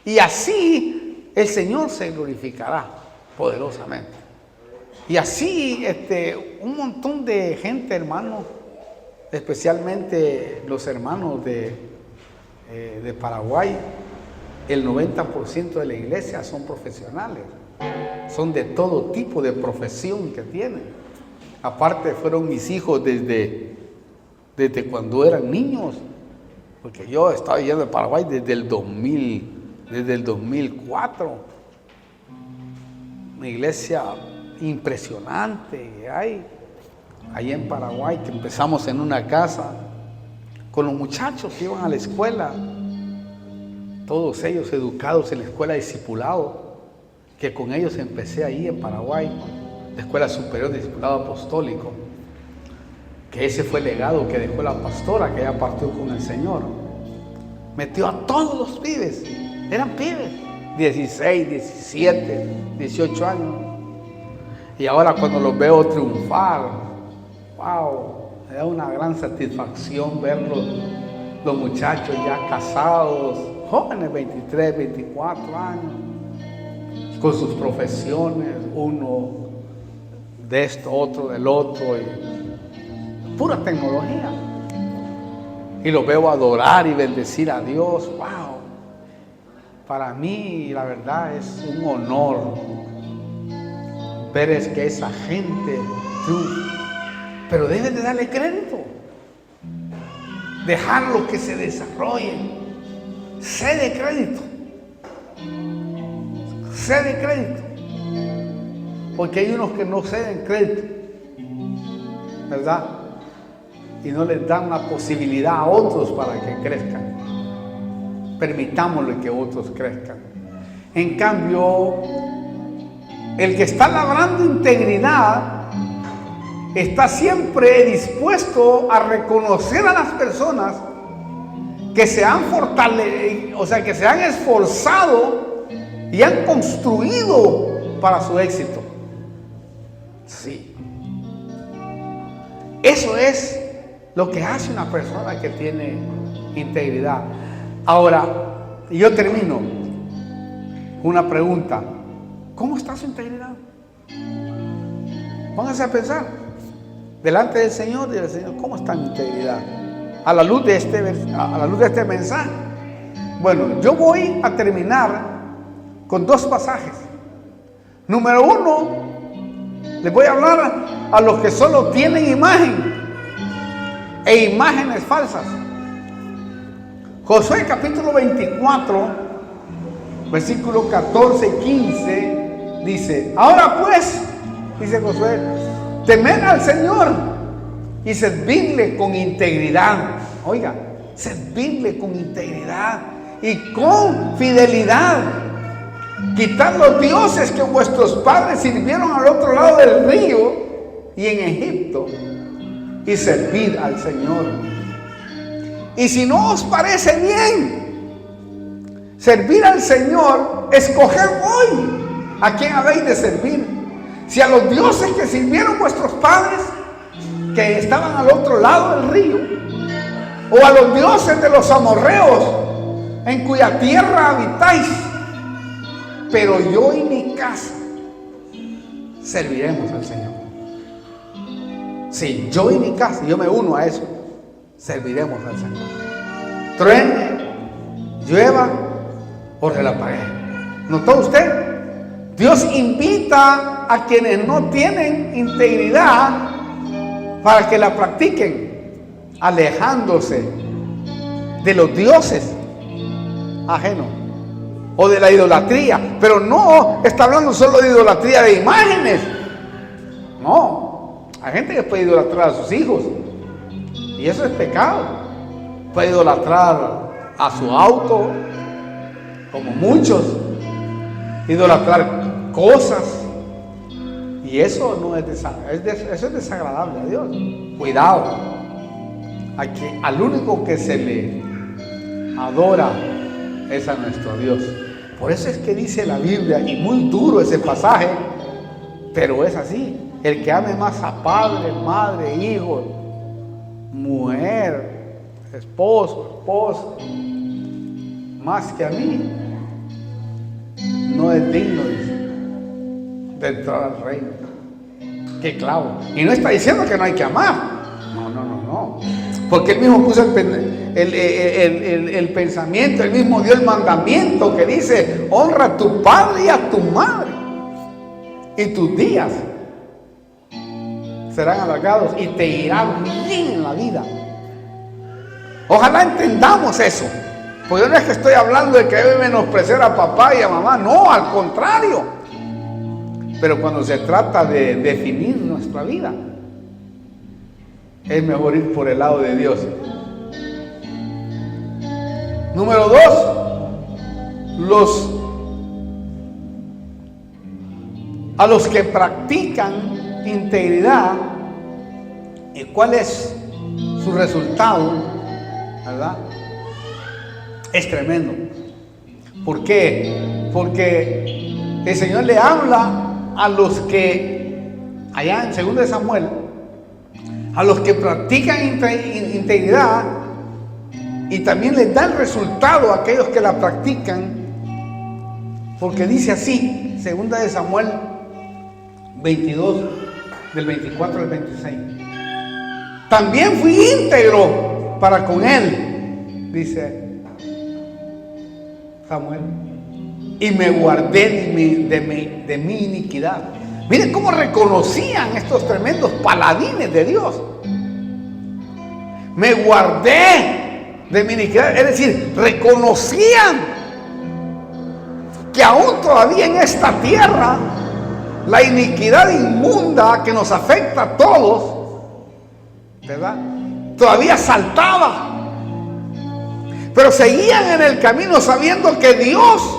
Y así el Señor se glorificará poderosamente. Y así un montón de gente, hermano, especialmente los hermanos de Paraguay, el 90% de la iglesia son profesionales, son de todo tipo de profesión que tienen. Aparte fueron mis hijos desde cuando eran niños, porque yo estaba viviendo en Paraguay desde el 2004. Una iglesia impresionante que hay ahí en Paraguay, que empezamos en una casa con los muchachos que iban a la escuela, todos ellos educados en la escuela discipulado, que con ellos empecé ahí en Paraguay, la Escuela Superior de Discipulado Apostólico, que ese fue el legado que dejó la pastora que ya partió con el Señor. Metió a todos los pibes, eran pibes, 16, 17, 18 años. Y ahora cuando los veo triunfar, wow, me da una gran satisfacción verlos, los muchachos ya casados, jóvenes, 23, 24 años, con sus profesiones, uno de esto, otro del otro, y pura tecnología. Y los veo adorar y bendecir a Dios. ¡Wow! Para mí, la verdad, es un honor ver es que esa gente triunfa. Pero deben de darle crédito. Dejarlo que se desarrolle. Cede crédito. Cede crédito. Porque hay unos que no ceden crédito, ¿verdad? Y no les dan la posibilidad a otros para que crezcan. Permitámosle que otros crezcan. En cambio, el que está labrando integridad está siempre dispuesto a reconocer a las personas que se han fortalecido, o sea, que se han esforzado y han construido para su éxito. Sí. Eso es lo que hace una persona que tiene integridad. Ahora, yo termino una pregunta. ¿Cómo está su integridad? Pónganse a pensar delante del Señor y del Señor, ¿cómo está mi integridad? A la luz de este mensaje. Bueno, yo voy a terminar con dos pasajes. Número uno, les voy a hablar a los que solo tienen imagen e imágenes falsas. Josué capítulo 24, versículos 14 y 15 dice: ahora pues, dice Josué, temed al Señor y servidle con integridad. Oiga, servidle con integridad y con fidelidad. Quitad los dioses que vuestros padres sirvieron al otro lado del río y en Egipto, y servid al Señor. Y si no os parece bien servir al Señor, escoged hoy a quién habéis de servir. Si a los dioses que sirvieron vuestros padres, que estaban al otro lado del río, o a los dioses de los amorreos, en cuya tierra habitáis. Pero yo y mi casa serviremos al Señor. Sí, yo y mi casa, yo me uno a eso, serviremos al Señor. Truene, llueva o relampaguee. ¿Notó usted? Dios invita a quienes no tienen integridad para que la practiquen, alejándose de los dioses ajenos o de la idolatría. Pero no está hablando solo de idolatría de imágenes. No, hay gente que puede idolatrar a sus hijos y eso es pecado. Puede idolatrar a su auto, como muchos, idolatrar cosas, y eso no es eso es desagradable a Dios. Cuidado, al único que se le adora es a nuestro Dios. Por eso es que dice la Biblia, y muy duro ese pasaje, pero es así: el que ame más a padre, madre, hijo, mujer, esposo, esposa, más que a mí, no es digno, dice, de entrar al reino. Qué clavo. Y no está diciendo que no hay que amar. No. Porque él mismo puso el pensamiento, él mismo dio el mandamiento que dice: honra a tu padre y a tu madre, y tus días serán alargados y te irá bien en la vida. Ojalá entendamos eso. Pues yo no es que estoy hablando de que debe menospreciar a papá y a mamá, no, al contrario. Pero cuando se trata de definir nuestra vida, es mejor ir por el lado de Dios. Número 2, a los que practican integridad, ¿cuál es su resultado? ¿Verdad? Es tremendo. ¿Por qué? Porque el Señor le habla a los que, allá en 2 de Samuel, a los que practican integridad, y también les da el resultado a aquellos que la practican, porque dice así, 2 de Samuel 22, del 24 al 26. También fui íntegro para con él, dice Samuel, y me guardé de mi iniquidad. Miren cómo reconocían estos tremendos paladines de Dios. Me guardé de mi iniquidad, es decir, reconocían que aún todavía en esta tierra la iniquidad inmunda que nos afecta a todos, ¿verdad?, todavía saltaba. Pero seguían en el camino sabiendo que Dios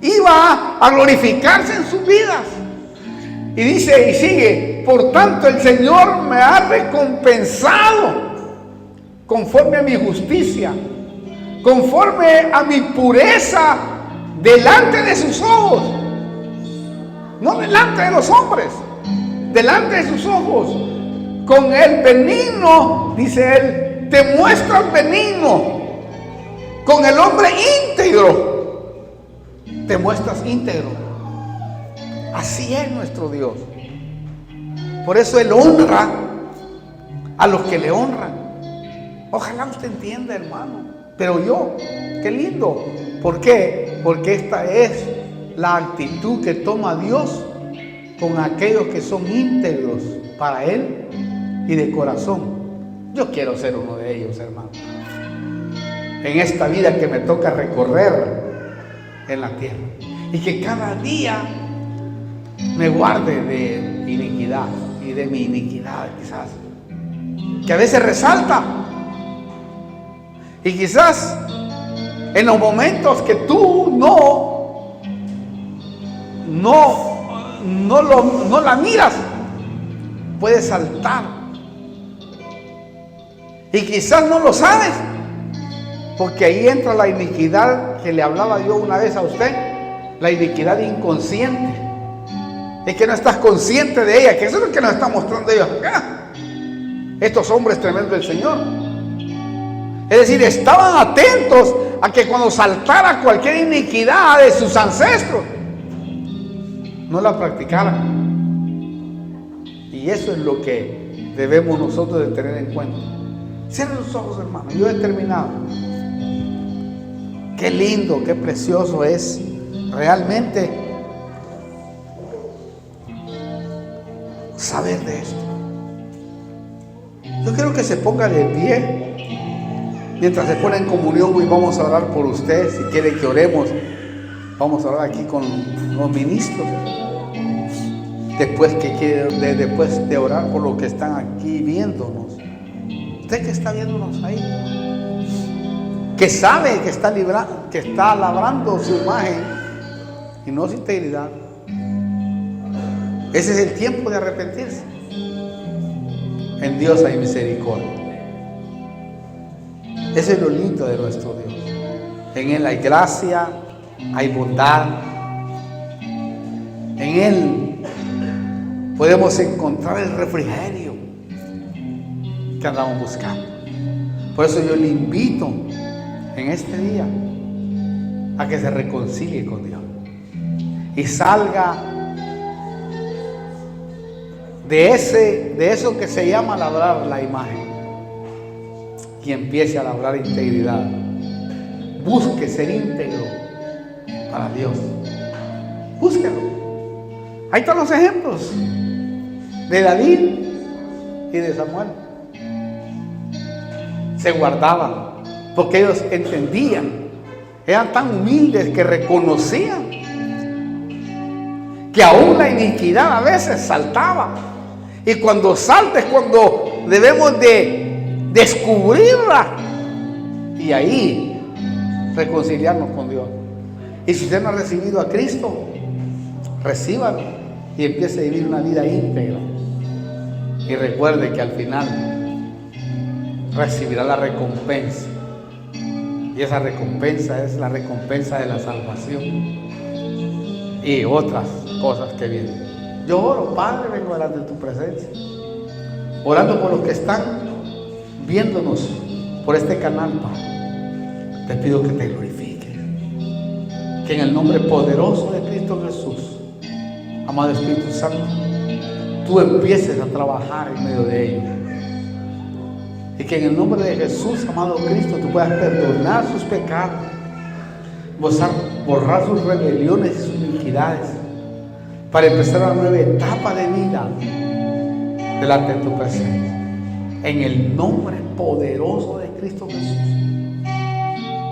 iba a glorificarse en sus vidas. Y dice y sigue: por tanto el Señor me ha recompensado conforme a mi justicia, conforme a mi pureza delante de sus ojos. No delante de los hombres, delante de sus ojos. Con el benigno, dice él, te muestras benigno. Con el hombre íntegro, te muestras íntegro. Así es nuestro Dios. Por eso Él honra a los que le honran. Ojalá usted entienda, hermano. Pero yo, qué lindo. ¿Por qué? Porque esta es la actitud que toma Dios con aquellos que son íntegros para Él y de corazón. Yo quiero ser uno de ellos, hermano, en esta vida que me toca recorrer en la tierra, y que cada día me guarde de iniquidad y de mi iniquidad, quizás, que a veces resalta, y quizás en los momentos que tú no la miras, puede saltar, y quizás no lo sabes, porque ahí entra la iniquidad que le hablaba yo una vez a usted, la iniquidad inconsciente. Es que no estás consciente de ella, que eso es lo que nos está mostrando ellos acá, estos hombres tremendos del Señor. Es decir, estaban atentos a que cuando saltara cualquier iniquidad de sus ancestros, no la practicaran. Y eso es lo que debemos nosotros de tener en cuenta. Cierren los ojos, hermano. Yo he terminado. Qué lindo, qué precioso es realmente saber de esto. Yo quiero que se ponga de pie mientras se pone en comunión, y vamos a orar por usted. Si quiere que oremos, vamos a orar aquí con los ministros. Después de orar por los que están aquí viéndonos. Usted que está viéndonos ahí, que sabe que está labrando su imagen y no su integridad. Ese es el tiempo de arrepentirse. En Dios hay misericordia. Ese es lo lindo de nuestro Dios. En Él hay gracia, hay bondad. En Él podemos encontrar el refrigerio que andamos buscando. Por eso yo le invito en este día a que se reconcilie con Dios y salga de eso que se llama labrar la imagen, y empiece a labrar integridad. Busque ser íntegro para Dios. Búsquelo. Ahí están los ejemplos de David y de Samuel. Se guardaban porque ellos entendían, eran tan humildes que reconocían que aún la iniquidad a veces saltaba, y cuando salta es cuando debemos de descubrirla, y ahí reconciliarnos con Dios. Y si usted no ha recibido a Cristo, recíbalo y empiece a vivir una vida íntegra. Y recuerde que al final recibirá la recompensa. Y esa recompensa es la recompensa de la salvación y otras cosas que vienen. Yo oro, Padre, vengo delante de tu presencia, orando por los que están viéndonos por este canal, Padre. Te pido que te glorifiques, que en el nombre poderoso de Cristo Jesús, amado Espíritu Santo, tú empieces a trabajar en medio de ellos. Y que en el nombre de Jesús, amado Cristo, tú puedas perdonar sus pecados, borrar sus rebeliones y sus iniquidades, para empezar una nueva etapa de vida delante de tu presencia. En el nombre poderoso de Cristo Jesús,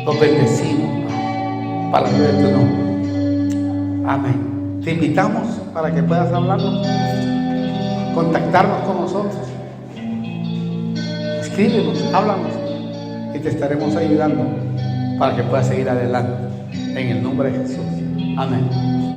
los bendecimos, Padre, para la gloria de tu nombre. Amén. Te invitamos para que puedas hablarnos, contactarnos con nosotros. Escríbenos, háblanos y te estaremos ayudando para que puedas seguir adelante en el nombre de Jesús. Amén.